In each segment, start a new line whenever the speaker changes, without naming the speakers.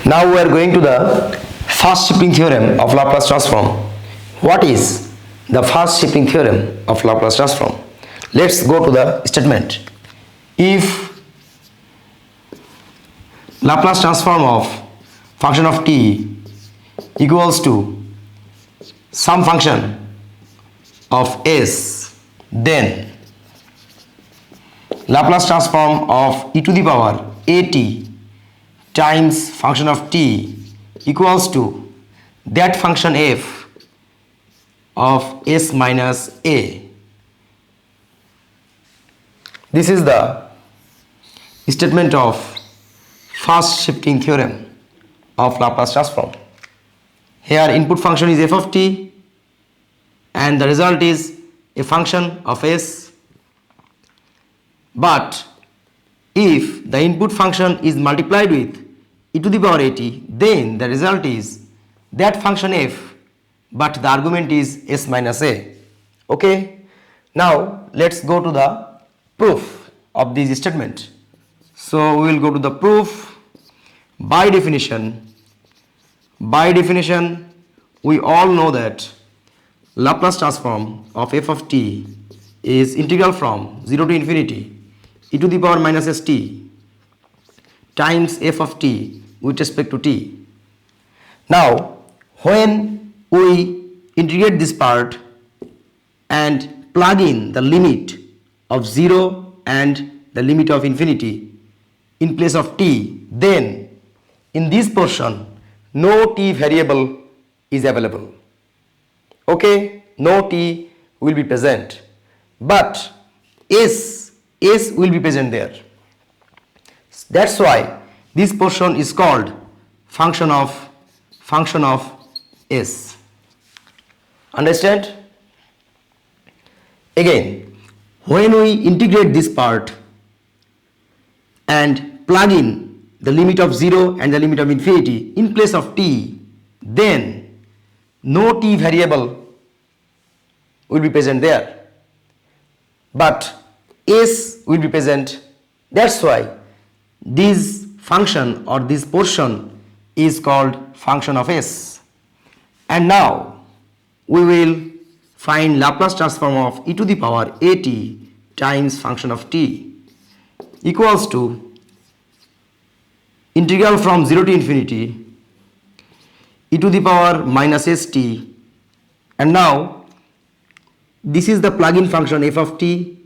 Now we are going to the fast shifting theorem of Laplace transform. What is the fast shifting theorem of Laplace transform? Let's go to the statement. If Laplace transform of function of t equals to some function of s, then Laplace transform of e to the power at times function of t equals to that function f of s minus a. This is the statement of fast shifting theorem of Laplace transform. Here input function is f of t and the result is a function of s. But if the input function is multiplied with e to the power at, then the result is that function f, but the argument is s minus a. Okay, now let's go to the proof of this statement. So we will go to the proof. By definition, we all know that Laplace transform of f of t is integral from 0 to infinity e to the power minus st times f of t with respect to t. Now, when we integrate this part and plug in the limit of 0 and the limit of infinity in place of t, then in this portion no t variable is available. Okay, no t will be present, but s will be present there. That's why this portion is called function of s. Understand? Again, when we integrate this part and plug in the limit of 0 and the limit of infinity in place of t, then no t variable will be present there, but s will be present. That's why this function or this portion is called function of s. And now we will find Laplace transform of e to the power at times function of t equals to integral from 0 to infinity e to the power minus st, and now this is the plug-in function f of t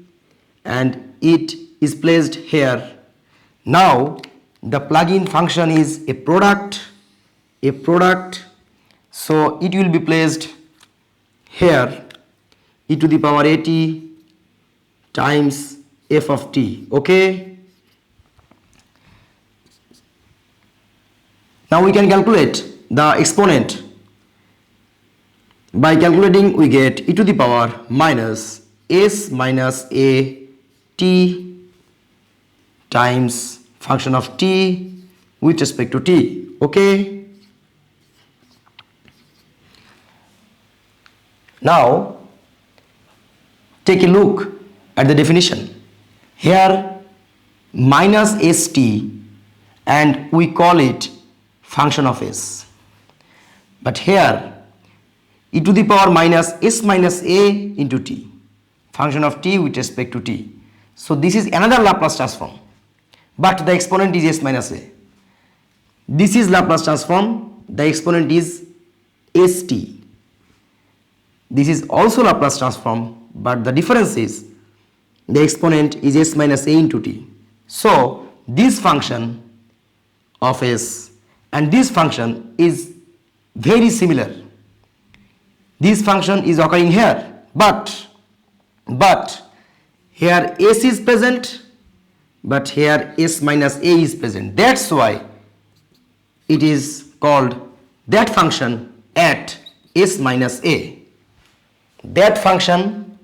and it is placed here. Now the plug-in function is a product, so it will be placed here e to the power at times f of t. Okay, now we can calculate the exponent. By calculating, we get e to the power minus s minus a t times function of t with respect to t. Okay, now take a look at the definition. Here minus st and we call it function of s, but here e to the power minus s minus a into t, function of t with respect to t. So this is another Laplace transform, but the exponent is s minus a. This is Laplace transform, the exponent is st. This is also Laplace transform, but the difference is the exponent is s minus a into t. So this function of s and this function is very similar. This function is occurring here, but here s is present, but here s minus a is present. That's why it is called that function at s minus a. That function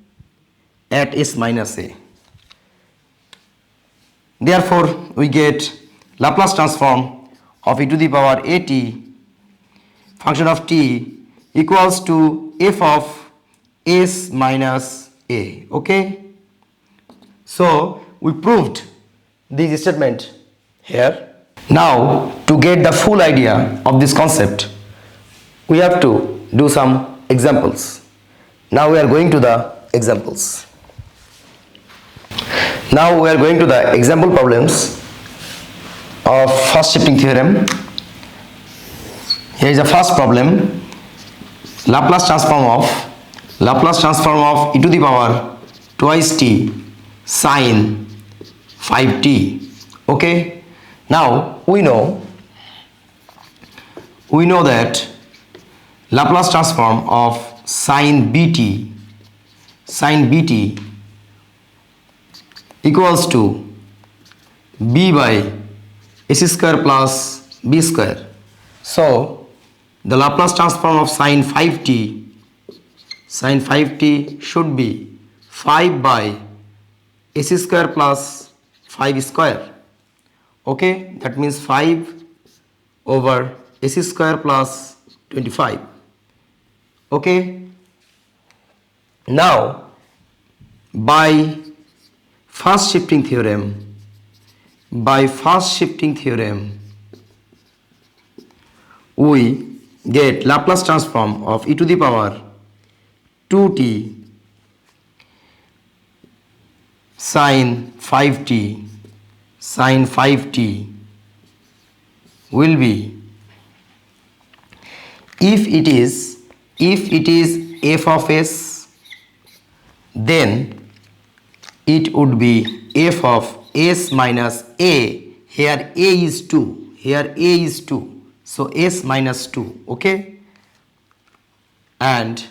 at s minus a. Therefore, we get Laplace transform of e to the power at function of t equals to f of s minus a. Okay, so we proved this statement here. Now, to get the full idea of this concept, we have to do some examples. Now we are going to the examples. Now we are going to the example problems of first shifting theorem. Here is the first problem. Laplace transform of e to the power twice t sine 5t. Okay. Now we know that Laplace transform of sine bt equals to b by s square plus b square. So the Laplace transform of sine 5t should be 5 by s square plus 5 square. Okay, that means 5 over s square plus 25. Okay, now by first shifting theorem, we get Laplace transform of e to the power 2t sine 5t will be, if it is f of s, then it would be f of s minus a. Here a is 2, so s minus 2. Okay, and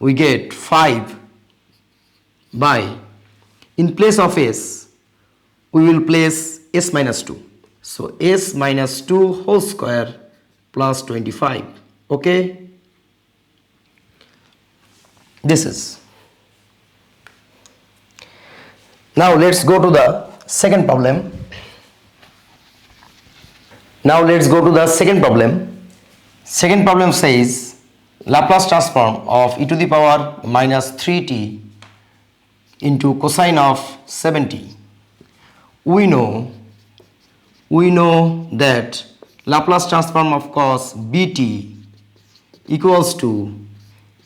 we get 5 by, in place of s we will place s minus 2, so s minus 2 whole square plus 25. Okay, this is. Now let's go to the second problem. Second problem says Laplace transform of e to the power minus 3t into cosine of 70. We know that Laplace transform of cos bt equals to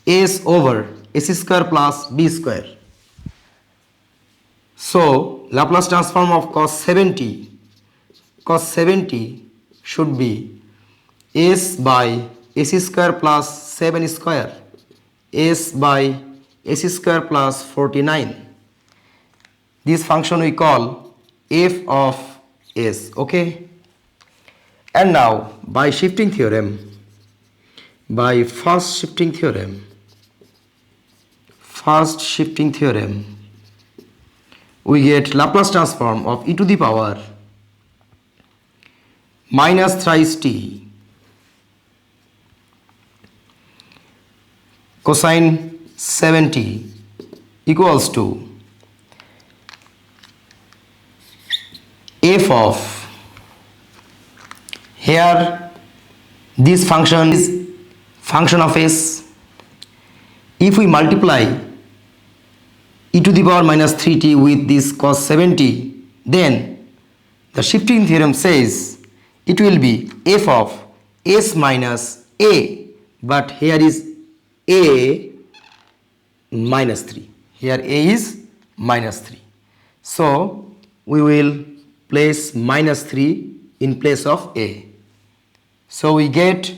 s over s square plus b square. So Laplace transform of cos 70 should be s by s square plus 7 square, s by s square plus 49. This function we call f of s. Okay, and now by first shifting theorem, we get Laplace transform of e to the power minus thrice t cosine 70 equals to f of, here this function is function of s. If we multiply e to the power minus 3t with this cos 70, then the shifting theorem says it will be f of s minus a, but here is a minus 3. Here a is minus 3. So we will place minus 3 in place of a. So we get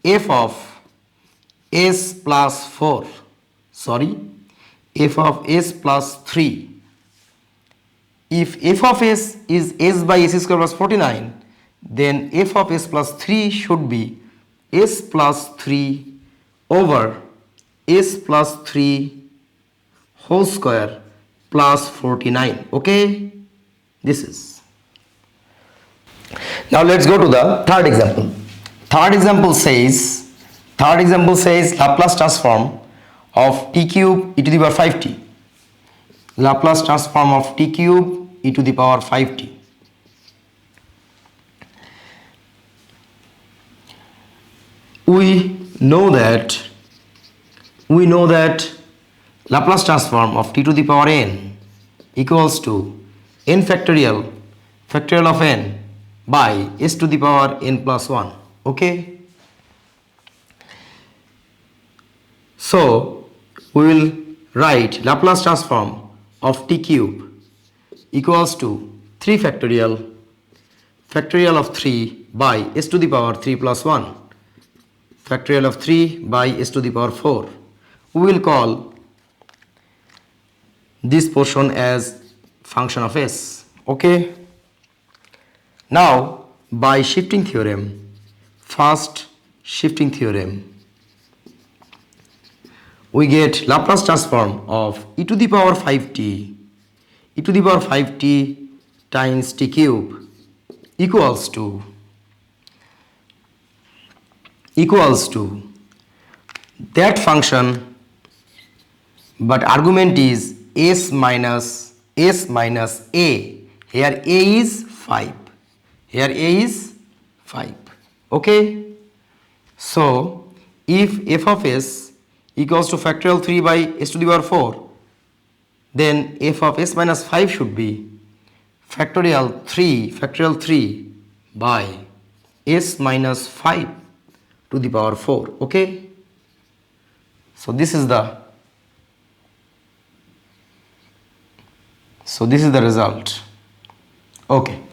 f of s plus 4. F of s plus 3. If f of s is s by s square plus 49, then f of s plus 3 should be s plus 3 over s plus 3 whole square plus 49. Okay, this is. Now let's go to the third example. Third example says Laplace transform of t cube e to the power 5t. Laplace transform of t cube e to the power 5t. We know that Laplace transform of t to the power n equals to n factorial of n by s to the power n plus 1. Okay. So we will write Laplace transform of t cube equals to 3 factorial of 3 by s to the power 3 plus 1 factorial of 3 by s to the power 4. We will call this portion as function of s. Okay. Now by shifting theorem, first shifting theorem, we get Laplace transform of e to the power 5t times t cube equals to that function, but argument is s minus a. Here a is 5. Okay. So if f of s equals to factorial 3 by s to the power 4, then f of s minus 5 should be factorial 3 by s minus 5 to the power 4. Okay. So this is the result. Okay.